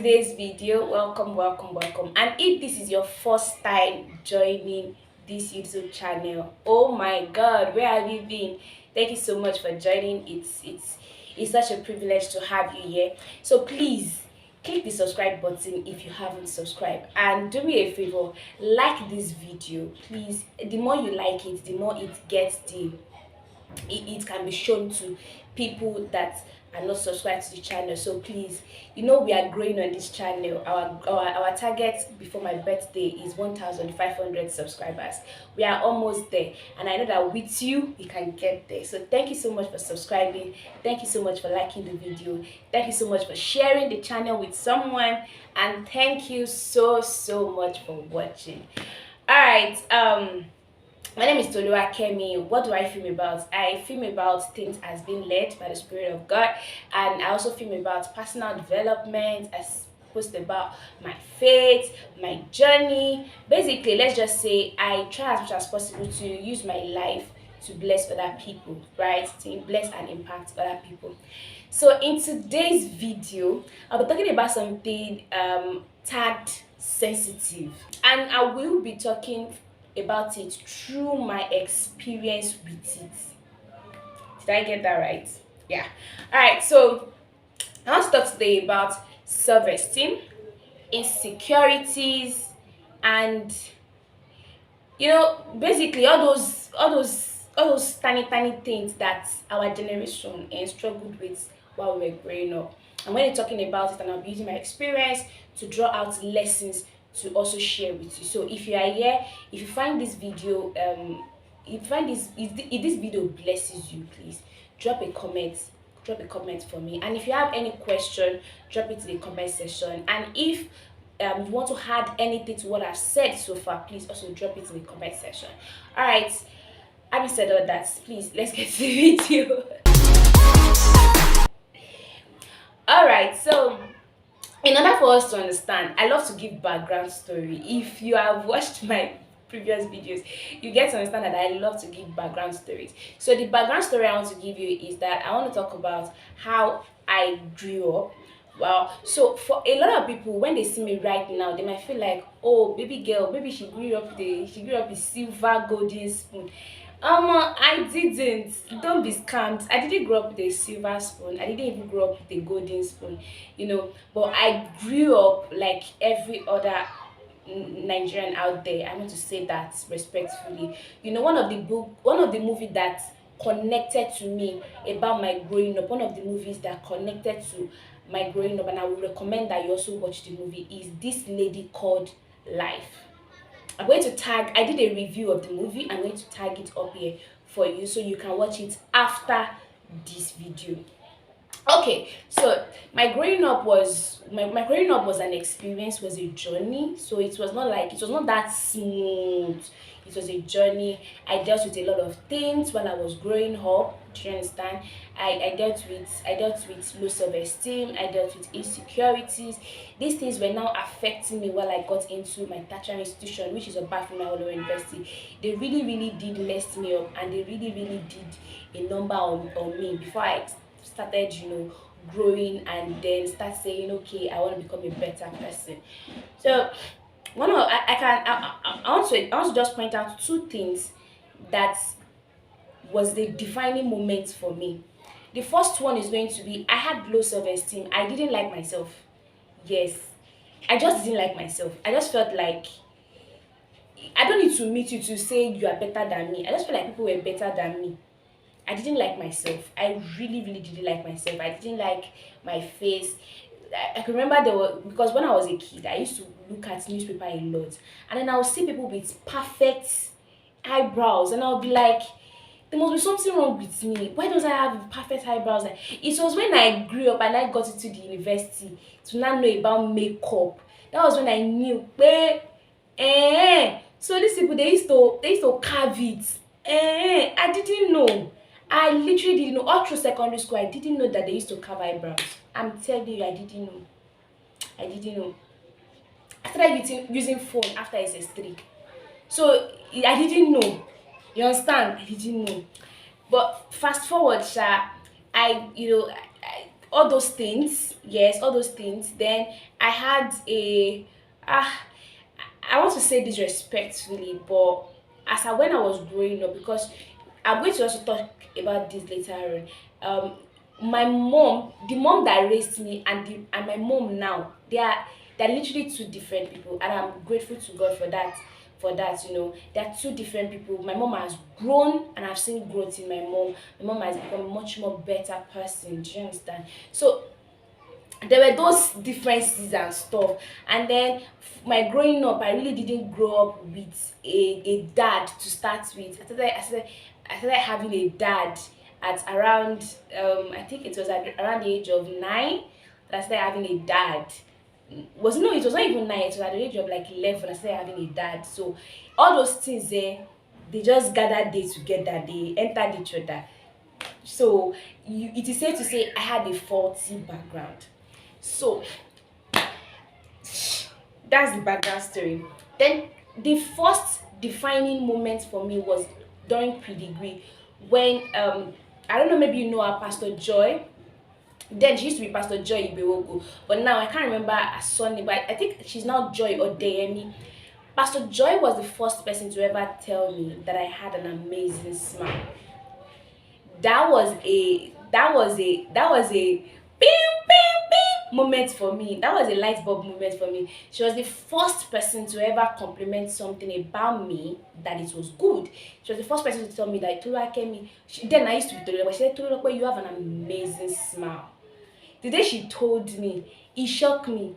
today's video. Welcome. And if this is your first time joining this YouTube channel, oh my god, where have you been? Thank you so much for joining. It's such a privilege to have you here. So please click the subscribe button if you haven't subscribed, and do me a favor, like this video, please. The more you like it, the more it can be shown to people that are not subscribed to the channel. So please, we are growing on this channel. Our target before my birthday is 1,500 subscribers. We are almost there, and I know that with you we can get there. So thank you so much for subscribing, thank you so much for liking the video, thank you so much for sharing the channel with someone, and thank you so much for watching. All right, my name is Toluwakemi. What do I film about? I film about things as being led by the Spirit of God, and I also film about personal development. I post about my faith, my journey. Basically, let's just say I try as much as possible to use my life to bless other people, right? To bless and impact other people. So in today's video, I'll be talking about something tagged sensitive, and I will be talking about it through my experience with it. Did I get that right? Yeah. All right, so I want to talk today about self-esteem, insecurities, and basically all those tiny things that our generation struggled with while we were growing up. I'm going to be talking about it, and I'll be using my experience to draw out lessons to also share with you. So if you are here, if you find this video, if this video blesses you, please drop a comment for me. And if you have any question, drop it in the comment section. And if you want to add anything to what I've said so far, please also drop it in the comment section. All right, having said all that, please let's get to the video. All right, so in order for us to understand, I love to give background story. If you have watched my previous videos, you get to understand that I love to give background stories. So the background story I want to give you is that I want to talk about how I grew up. Well, so for a lot of people, when they see me right now, they might feel like, oh, baby girl, maybe she grew up with silver golden spoon. I didn't. Don't be scammed. I didn't grow up with a silver spoon. I didn't even grow up with a golden spoon. But I grew up like every other Nigerian out there. I want to say that respectfully. One of the movies that connected to me about my growing up, one of the movies that connected to my growing up, and I would recommend that you also watch the movie, is this lady called Life. I'm going to tag, I did a review of the movie. I'm going to tag it up here for you so you can watch it after this video. Okay, so my growing up was an experience, was a journey. So it was not that smooth. It was a journey. I dealt with a lot of things while I was growing up. Do you understand? I dealt with low self-esteem. I dealt with insecurities. These things were now affecting me while I got into my tertiary institution, which is Obafemi University. They really did mess me up, and they really did a number on me before I started growing, and then start saying, okay, I want to become a better person. So I want to just point out two things that was the defining moment for me. The first one is going to be, I had low self-esteem. I didn't like myself. Yes, I just didn't like myself. I just felt like I don't need to meet you to say you are better than me. I just felt like people were better than me. I didn't like myself. I really didn't like myself. I didn't like my face. I can remember because when I was a kid, I used to look at newspaper a lot, and then I would see people with perfect eyebrows, and I'll be like, there must be something wrong with me. Why don't I have perfect eyebrows? It was when I grew up and I got into the university to now know about makeup. That was when I knew. So these people, they used to carve it. I didn't know. I literally didn't know. All through secondary school, I didn't know that they used to carve eyebrows. I'm telling you, I didn't know. I started using phone after SS3. So I didn't know. You understand? I didn't know. But fast forward, I all those things, yes, all those things. Then I had a ah I want to say disrespectfully, but when I was growing up, because I'm going to also talk about this later on. My mom, the mom that raised me, and my mom now, they're literally two different people, and I'm grateful to God for that. They're two different people. My mom has grown, and I've seen growth in my mom. My mom has become a much more better person. Do you understand? So there were those differences and stuff. And then my growing up, I really didn't grow up with a dad to start with. I started having a dad at around I think it was at around the age of 9 that I started having a dad. It was not even 9, it was at the age of like 11 I started having a dad. So all those things there, they just gathered day together, they entered each other. So it is safe to say I had a faulty background. So that's the background story. Then the first defining moment for me was during pre-degree, when I don't know, maybe you know our Pastor Joy. Then she used to be Pastor Joy Ibewogo, but now I can't remember her surname, but I think she's now Joy Odeyemi. Pastor Joy was the first person to ever tell me that I had an amazing smile. That was a bing moment for me. That was a light bulb moment for me. She was the first person to ever compliment something about me that it was good. She was the first person to tell me that Toluwakemi. Then I used to be Toluwakemi, but she said, Toluwakemi, you have an amazing smile. The day she told me, it shocked me.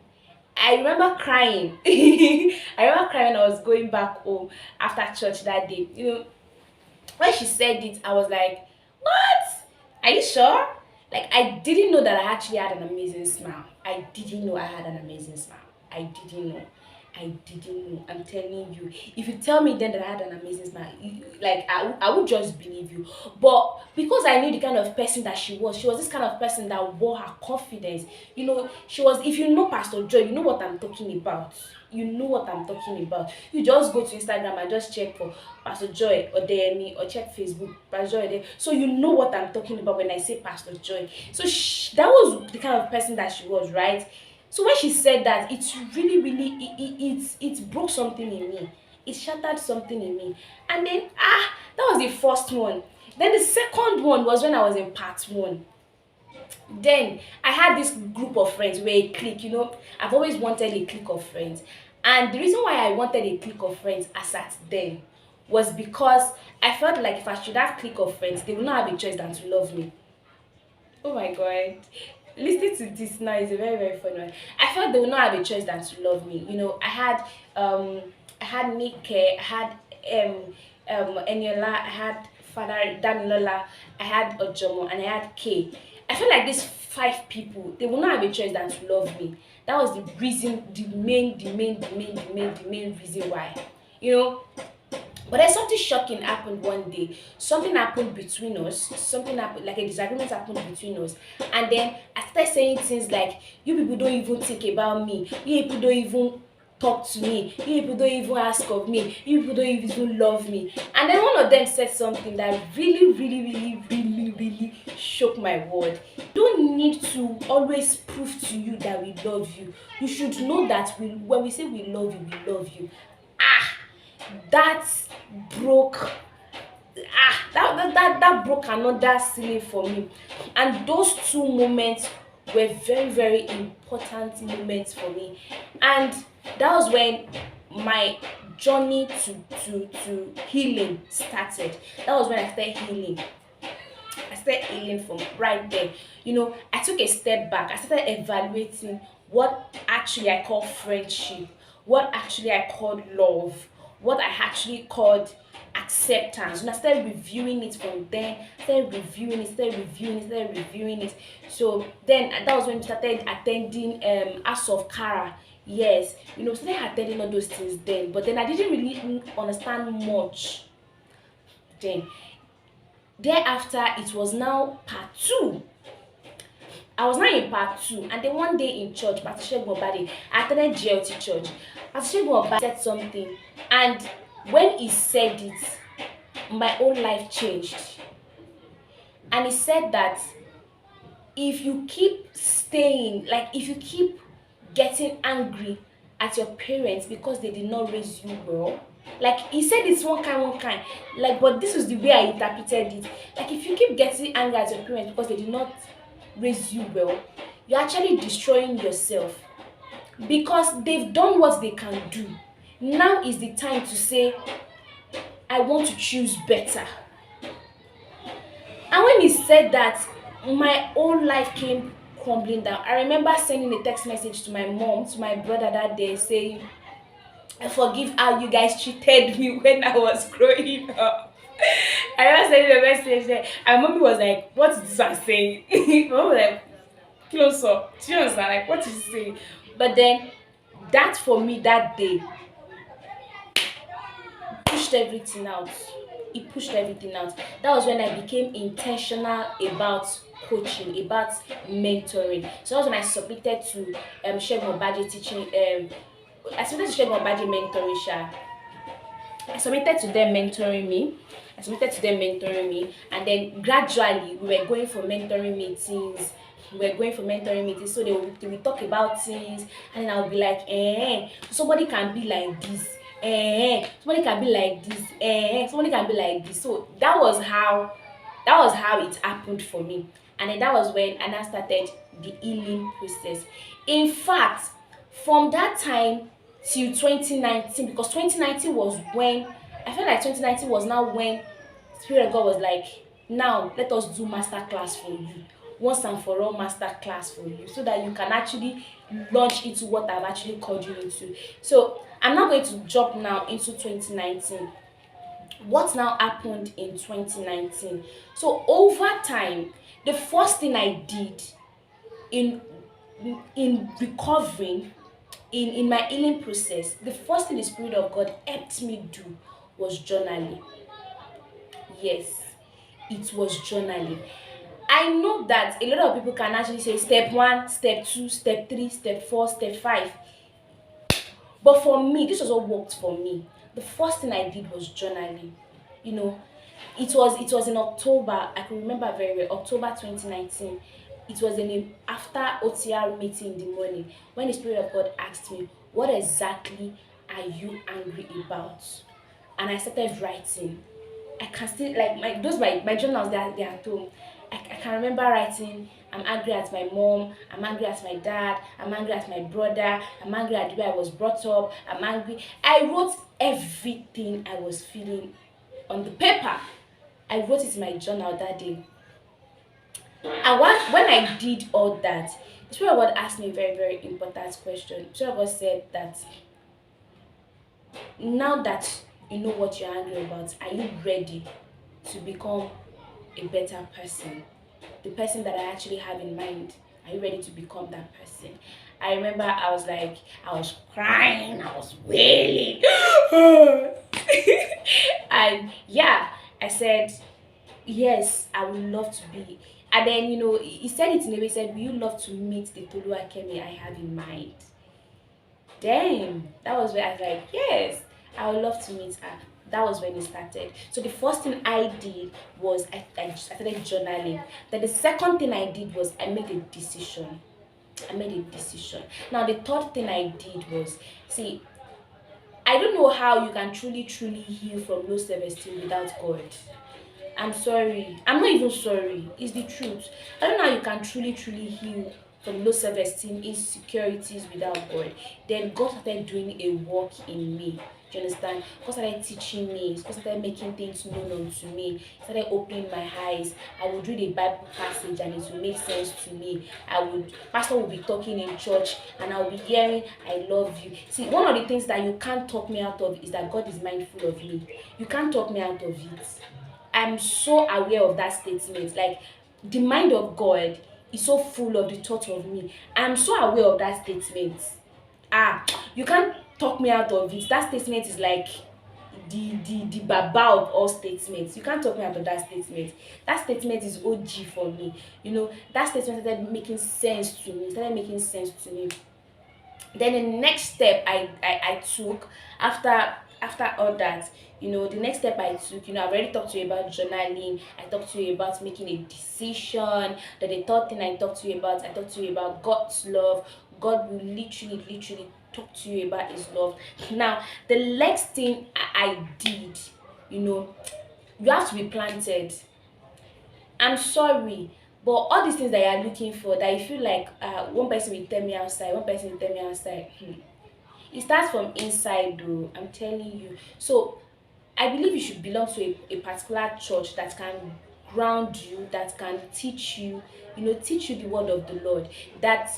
I remember crying. I remember crying when I was going back home after church that day. When she said it, I was like, "What? Are you sure?" Like, I didn't know that I actually had an amazing smile. I didn't know I had an amazing smile. I didn't know. I didn't know. I'm telling you. If you tell me then that I had an amazing smile, like I would just believe you. But because I knew the kind of person that she was this kind of person that wore her confidence. She was. If you know Pastor Joy, you know what I'm talking about. You know what I'm talking about. You just go to Instagram and just check for Pastor Joy or Deyemi, or check Facebook Pastor Joy Odeyemi. So you know what I'm talking about when I say Pastor Joy. So that was the kind of person that she was, right? So when she said that, it really, really, it broke something in me. It shattered something in me. And then that was the first one. Then the second one was when I was in part one. Then I had this group of friends, where a clique. I've always wanted a clique of friends. And the reason why I wanted a clique of friends as at then was because I felt like if I should have clique of friends, they would not have a choice than to love me. Oh my god. Listening to this now is a very, very fun one. I felt they would not have a choice than to love me. Um I had Nike, I had Eniola, I had Father Damilola, I had Ojomo, and I had K. I feel like these five people, they will not have a choice than to love me. That was the reason, the main reason why. You know, but then something shocking happened one day. Something happened between us. Something happened, like a disagreement happened between us. And then I started saying things like, "You people don't even think about me. You people don't even talk to me. You people don't even ask of me. You people don't even love me." And then one of them said something that really, really, really, really, really shook my world. You don't need to always prove to you that we love you. You should know that when we say we love you, we love you. Ah, that broke that broke another ceiling for me. And those two moments were very, very important moments for me. And that was when my journey to healing started. That was when I started healing from right there. I took a step back. I started evaluating what actually I call friendship, what actually I called love, what I actually called acceptance. I started reviewing it from then, started reviewing it. So then that was when we started attending House of Kara. Yes, started attending all those things then, but then I didn't really understand much then. Thereafter, it was now part two. I was now in part two, and then one day in church, Pastor Shegun Obade, I attended GLT church. Pastor Shegun Obade said something, and when he said it, my whole life changed. And he said that if you keep staying, like if you keep getting angry at your parents because they did not raise you well, like he said it's one kind, like, but this was the way I interpreted it. Like if you keep getting angry at your parents because they did not raise you well, you're actually destroying yourself, because they've done what they can do. Now is the time to say, I want to choose better. And when he said that, my whole life came crumbling down. I remember sending a text message to my mom, to my brother that day, saying, I forgive how you guys treated me when I was growing up. I remember sending a message there, and mommy was like, what is this one saying? Mom was like, close up. She was like, what is he saying? But then, that for me that day pushed everything out. It pushed everything out. That was when I became intentional about coaching, about mentoring. So that was when I submitted to Shegun Obaje teaching. I submitted to Shegun Obaje mentoring. I submitted to them mentoring me. And then gradually we were going for mentoring meetings. So they will talk about things, and then I'll be like, somebody can be like this, somebody can be like this, somebody can be like this. So that was how it happened for me. And then that was when I now started the healing process. In fact, from that time till 2019, because 2019 was when I felt like 2019 was now when Spirit of God was like, now let us do master class for you, once and for all master class for you, so that you can actually launch into what I've actually called you into. So I'm now going to jump now into 2019. What now happened in 2019? So over time, the first thing I did in recovering, in my healing process, the first thing the Spirit of God helped me do was journaling. Yes, it was journaling. I know that a lot of people can actually say step one, step two, step three, step four, step five. But for me, this was what worked for me. The first thing I did was journaling. You know, it was in October. I can remember very well. October 2019. It was after OTR meeting in the morning, when the Spirit of God asked me, "What exactly are you angry about?" And I started writing. I can still, like, my journals, they are at home. I can remember writing, I'm angry at my mom, I'm angry at my dad, I'm angry at my brother, I'm angry at the way I was brought up, I'm angry. I wrote everything I was feeling on the paper. I wrote it in my journal that day. And when I did all that, the Spirit of God asked me a very, very important question. The Spirit of God said that, now that you know what you're angry about, are you ready to become a better person? The person that I actually have in mind, are you ready to become that person? I remember I was crying, I was wailing. And yeah, I said, yes, I would love to be. And then, he said it in a way, he said, will you love to meet the Toluwakemi I have in mind? Damn, that was where I was like, yes, I would love to meet her. That was when it started. So the first thing I did was I started journaling. Then the second thing I did was I made a decision. Now the third thing I did was, see, I don't know how you can truly, truly heal from low self-esteem without God. I'm sorry. I'm not even sorry. It's the truth. I don't know how you can truly, truly heal from low self-esteem, insecurities without God. Then God started doing a work in me. Do you understand? God started teaching me. God started making things known unto me. He started opening my eyes. I would read a Bible passage and it would make sense to me. Pastor would be talking in church and I would be hearing, I love you. See, one of the things that you can't talk me out of is that God is mindful of me. You can't talk me out of it. I'm so aware of that statement. Like, the mind of God is so full of the thought of me. I'm so aware of that statement. You can't talk me out of it. That statement is like the baba of all statements. You can't talk me out of that statement. That statement is OG for me. That statement started making sense to me. Then the next step I took after after all that, the next step I took, I've already talked to you about journaling. I talked to you about making a decision. Then the third thing I talked to you about God's love. God will literally, literally talk to you about his love. Now, the next thing I did, you have to be planted. I'm sorry, but all these things that you are looking for, that you feel like one person will tell me outside, one person will tell me outside, it starts from inside though, I'm telling you. So I believe you should belong to a particular church that can ground you, that can teach you, teach you the word of the Lord. That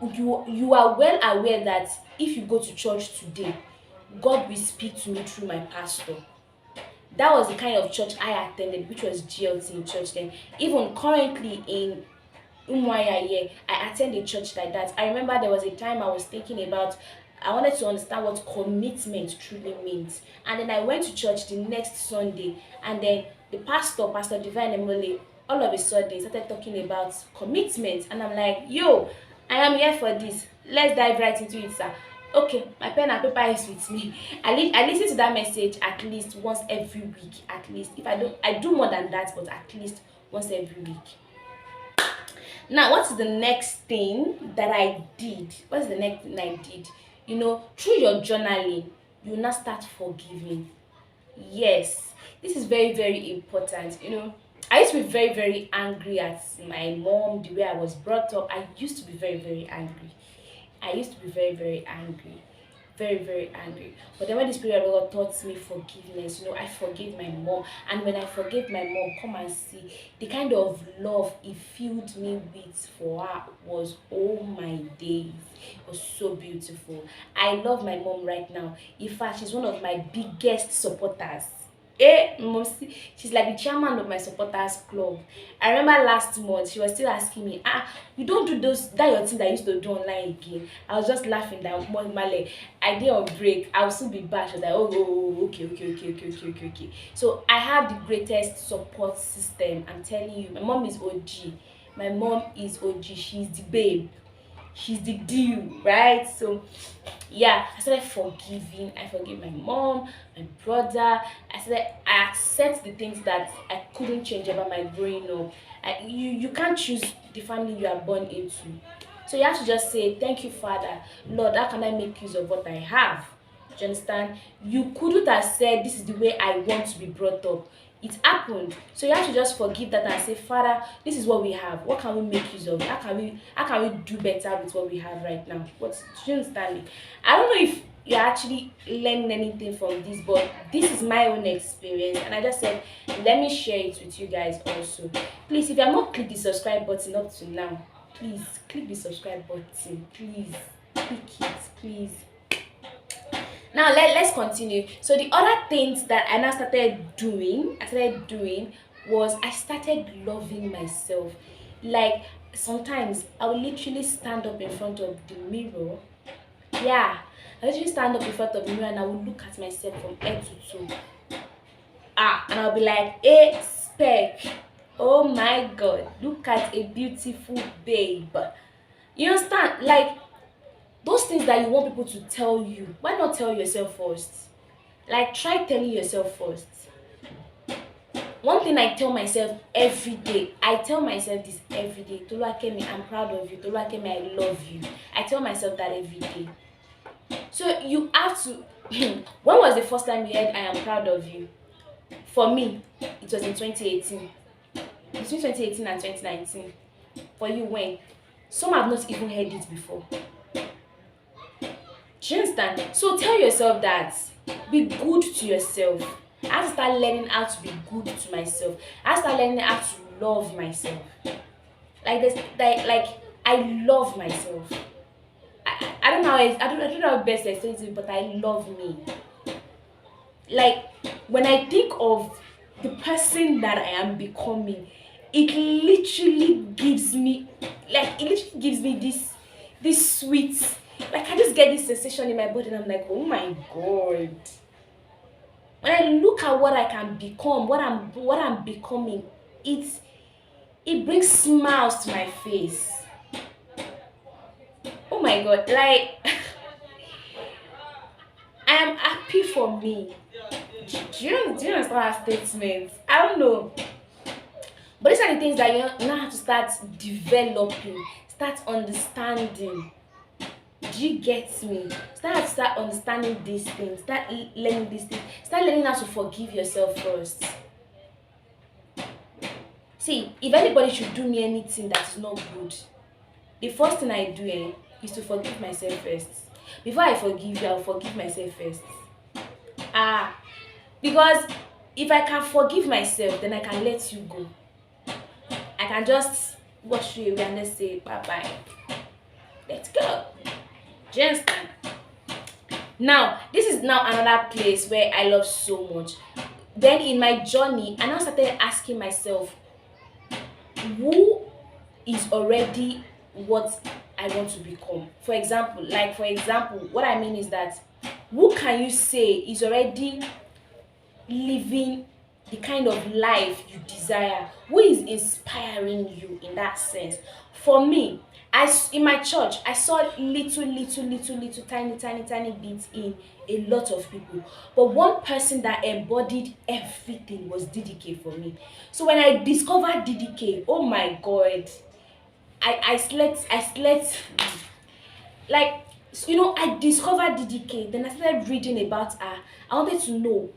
you are well aware that if you go to church today, God will speak to me through my pastor. That was the kind of church I attended, which was GLT church then. Even currently in Umuahia here, I attend a church like that. I remember there was a time I was thinking about, I wanted to understand what commitment truly means. And then I went to church the next Sunday, and then the pastor, Pastor Divine Emole, all of a sudden started talking about commitment. And I'm like, yo, I am here for this. Let's dive right into it, sir. Okay, my pen and paper is with me. I listen to that message at least once every week. At least, if I do more than that, but at least once every week. Now, what is the next thing that I did? What is the next thing I did? Through your journaling, you will now start forgiving. Yes, this is very, very important. I used to be very, very angry at my mom, the way I was brought up. I used to be very, very angry. I used to be very, very angry. Very, very angry. But then when the Spirit of God taught me forgiveness, I forgave my mom. And when I forgave my mom, come and see, the kind of love he filled me with for her was, oh my days. It was so beautiful. I love my mom right now. In fact, she's one of my biggest supporters. Mom, she's like the chairman of my supporters club. I remember last month she was still asking me, you don't do that your thing that I used to do online again. I was just laughing that one Male. I did on break. I will still be back. She was like, okay, okay, okay, okay, okay, okay, okay. So I have the greatest support system. I'm telling you, my mom is OG. My mom is OG. She's the babe. She's the deal, right? So yeah, I started forgiving. I forgive my mom, my brother. I accept the things that I couldn't change about my growing up. You can't choose the family you are born into. So you have to just say, thank you, Father. Lord, how can I make use of what I have? Do you understand? You couldn't have said, this is the way I want to be brought up. It happened. So you have to just forgive that and say, Father, this is what we have. What can we make use of? How can we do better with what we have right now? Do you understand me? I don't know if you're actually learning anything from this, but this is my own experience, and I just said, let me share it with you guys also. Please, if you have not clicked the subscribe button up to now, please click the subscribe button. Please click it, please. Now let's continue. So the other things that I now started doing was I started loving myself. Like sometimes I will literally stand up in front of the mirror. Yeah, I literally stand up in front of the mirror and I will look at myself from head to toe. And I'll be like, hey, spec. Oh my God, look at a beautiful babe. You understand? Like those things that you want people to tell you, why not tell yourself first? Like try telling yourself first. One thing I tell myself every day, I tell myself this every day, Toluwakemi, I'm proud of you. Toluwakemi, I love you. I tell myself that every day. So you have to when was the first time you heard I am proud of you? For me, it was in 2018. Between 2018 and 2019. For you, when? Some have not even heard it before. Do you understand? So tell yourself that. Be good to yourself. I have to start learning how to be good to myself. I have to start learning how to love myself. Like this, like I love myself. I don't know how I don't know how best to explain it, but I love me. Like when I think of the person that I am becoming, it literally gives me this sweet, like I just get this sensation in my body and I'm like, oh my God. When I look at what I can become, what I'm becoming, it brings smiles to my face. Oh my God, like I happy for me. Do you understand that statement? I don't know. But these are the things that you now have to start developing, start understanding. Do you get me? Start understanding these things, learning these things, start learning how to forgive yourself first. See, if anybody should do me anything that is not good, the first thing I do is to forgive myself first. Before I forgive you, I'll forgive myself first. Because if I can forgive myself, then I can let you go. I can just wash you away and let's say bye bye. Let's go. Do you understand? Now, this is now another place where I love so much. Then in my journey, I now started asking myself, who is already what I want to become? For example, what I mean is that who can you say is already living the kind of life you desire? Who is inspiring you in that sense? For me, in my church, I saw little tiny bits in a lot of people, but one person that embodied everything was DDK for me. So when I discovered DDK, oh my god, I slept like, I discovered DDK. Then I started reading about her. I wanted to know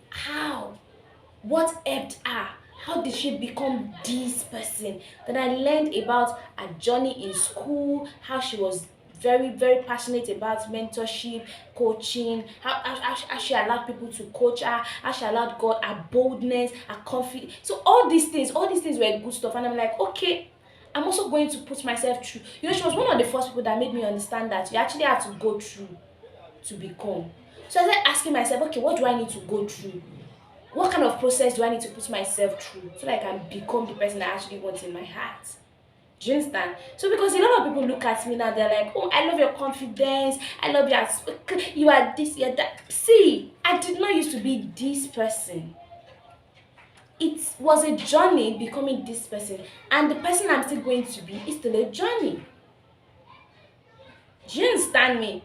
what helped her. How did she become this person? Then I learned about her journey in school, how she was very, very passionate about mentorship, coaching, how she allowed people to coach her, how she allowed God, her boldness, her confidence. So all these things were good stuff. And I'm like, okay, I'm also going to put myself through. She was one of the first people that made me understand that you actually have to go through to become. So I started asking myself, okay, what do I need to go through? What kind of process do I need to put myself through so that I can become the person I actually want in my heart? Do you understand? So because a lot of people look at me now, they're like, oh, I love your confidence, I love you are this, you're that. See, I did not used to be this person. It was a journey becoming this person, and the person I'm still going to be is still a journey. Do you understand me?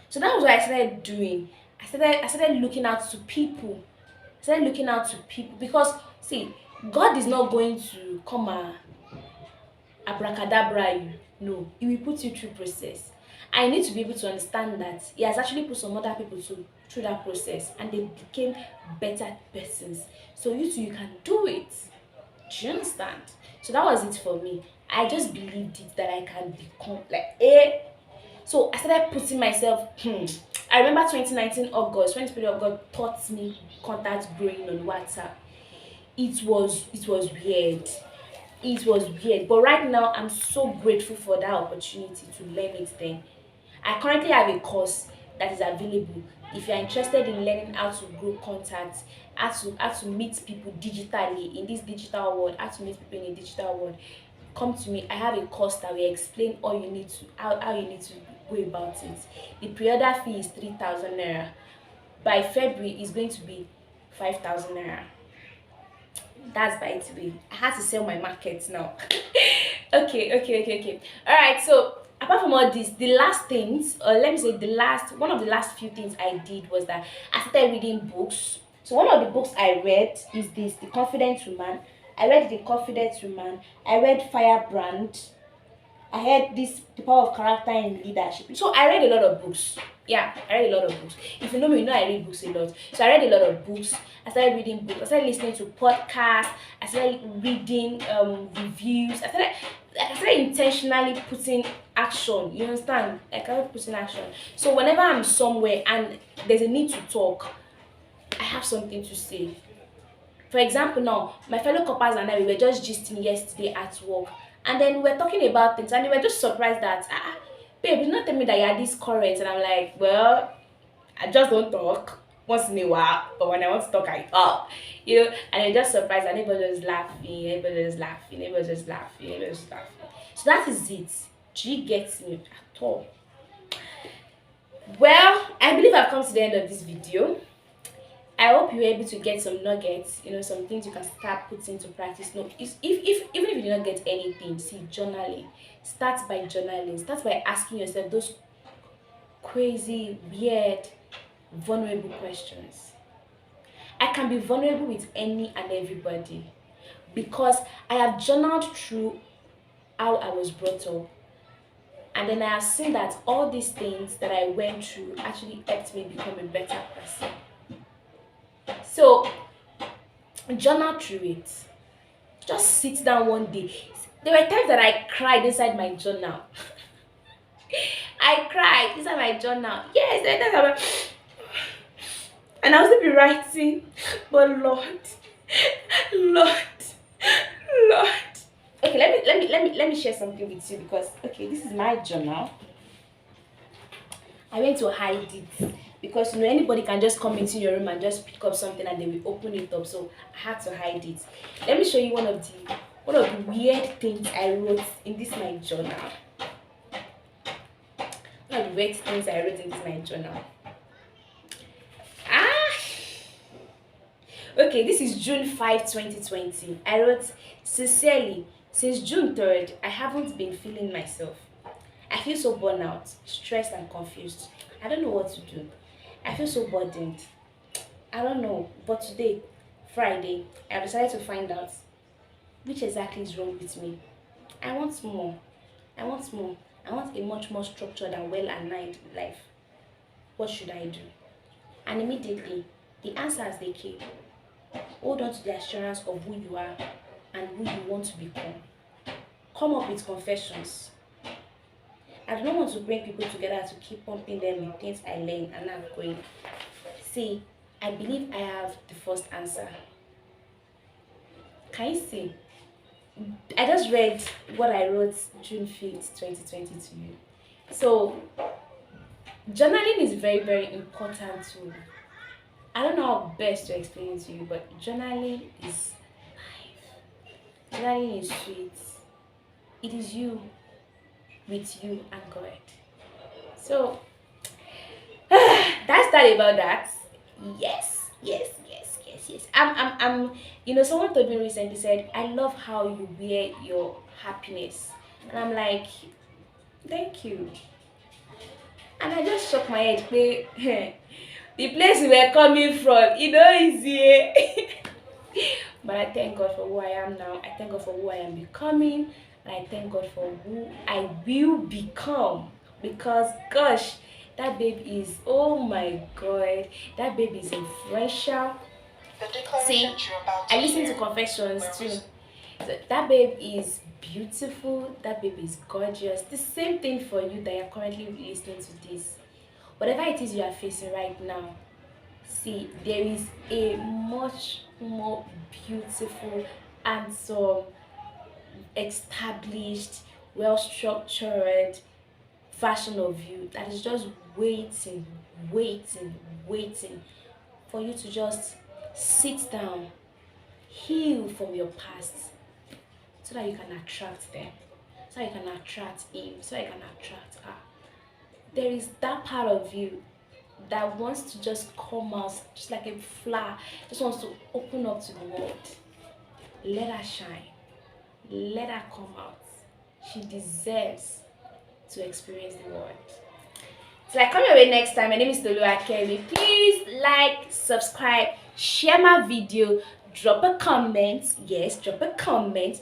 So that was what I started doing. I started looking out to people. Because see, God is not going to come and abracadabra you. No, He will put you through process. I need to be able to understand that He has actually put some other people through that process, and they became better persons. So you too, you can do it. Do you understand? So that was it for me. I just believed it that I can become So I started putting myself. I remember 2019 August, when the Spirit of God taught me contact growing on WhatsApp. It was weird. It was weird. But right now, I'm so grateful for that opportunity to learn it then. I currently have a course that is available. If you're interested in learning how to grow contacts, how to meet people digitally in this digital world, how to meet people in a digital world, come to me. I have a course that will explain how you need to go about it. The pre-order fee is 3,000 naira. By February, it's going to be 5,000 naira. That's by today. I had to sell my market now. Okay. All right. So apart from all this, the last things, or let me say one of the last few things I did was that I started reading books. So one of the books I read is this, The Confident Woman. I read The Confident Woman. I read Firebrand. I heard this, The Power of Character in Leadership. So I read a lot of books. Yeah, I read a lot of books. If you know me, you know I read books a lot. So I read a lot of books. I started reading books. I started listening to podcasts. I started reading reviews. I started intentionally putting action. You understand? I started putting action. So whenever I'm somewhere and there's a need to talk, I have something to say. For example, now my fellow coppers and I, we were just gisting yesterday at work, and then we were talking about things, and they were just surprised that babe, you not tell me that you are this current. And I'm like, well, I just don't talk once in a while, but when I want to talk, I talk. And they're just surprised, and everybody was laughing, everybody was laughing. So that is it. Do you get me at all? Well, I believe I've come to the end of this video. I hope you were able to get some nuggets, some things you can start putting into practice. No, even if you did not get anything, see, journaling. Start by journaling. Start by asking yourself those crazy, weird, vulnerable questions. I can be vulnerable with any and everybody because I have journaled through how I was brought up. And then I have seen that all these things that I went through actually helped me become a better person. So, journal through it. Just sit down one day. There were times that I cried inside my journal. I cried inside my journal. Yes, there were times I was, and I'll still be writing. But Lord, Lord. Okay, let me share something with you because okay, this is my journal. I went to hide it because anybody can just come into your room and just pick up something and they will open it up. So I had to hide it. Let me show you one of the weird things I wrote in this my journal. One of the weird things I wrote in this my journal. Okay, this is June 5, 2020. I wrote, sincerely, since June 3rd, I haven't been feeling myself. I feel so burnt out, stressed and confused. I don't know what to do. I feel so burdened. I don't know, but today, Friday, I decided to find out which exactly is wrong with me. I want more. I want more. I want a much more structured and well-aligned life. What should I do? And immediately, the answers they came. Hold on to the assurance of who you are and who you want to become. Come up with confessions. I do not want to bring people together to keep pumping them with things I learned and I'm going. See, I believe I have the first answer. Can you see? I just read what I wrote June 5th, 2020 to you. So, journaling is very, very important too. I don't know how best to explain it to you, but journaling is life. Journaling is sweet. It is you with you and God. So that's that about that. Yes. Someone told me recently said, I love how you wear your happiness. And I'm like, thank you. And I just shook my head, play the place we were coming from, easy. But I thank God for who I am now. I thank God for who I am becoming. And I thank God for who I will become. Because, gosh, that babe is, oh my God, that babe is influential. See, I listen to confessions too. So that babe is beautiful. That babe is gorgeous. The same thing for you that you're currently listening to this. Whatever it is you are facing right now, see, there is a much more beautiful, handsome, established, well-structured version of you that is just waiting for you to just sit down, heal from your past, so that you can attract them, so that you can attract him, so that you can attract her. There is that part of you that wants to just come out just like a flower, just wants to open up to the world. Let her shine. Let her come out. She deserves to experience the world. Till I come your way next time, my name is Toluwakemi. Please like, subscribe, share my video, drop a comment. Yes, drop a comment.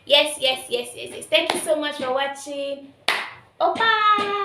Yes. Thank you so much for watching. Oh, bye.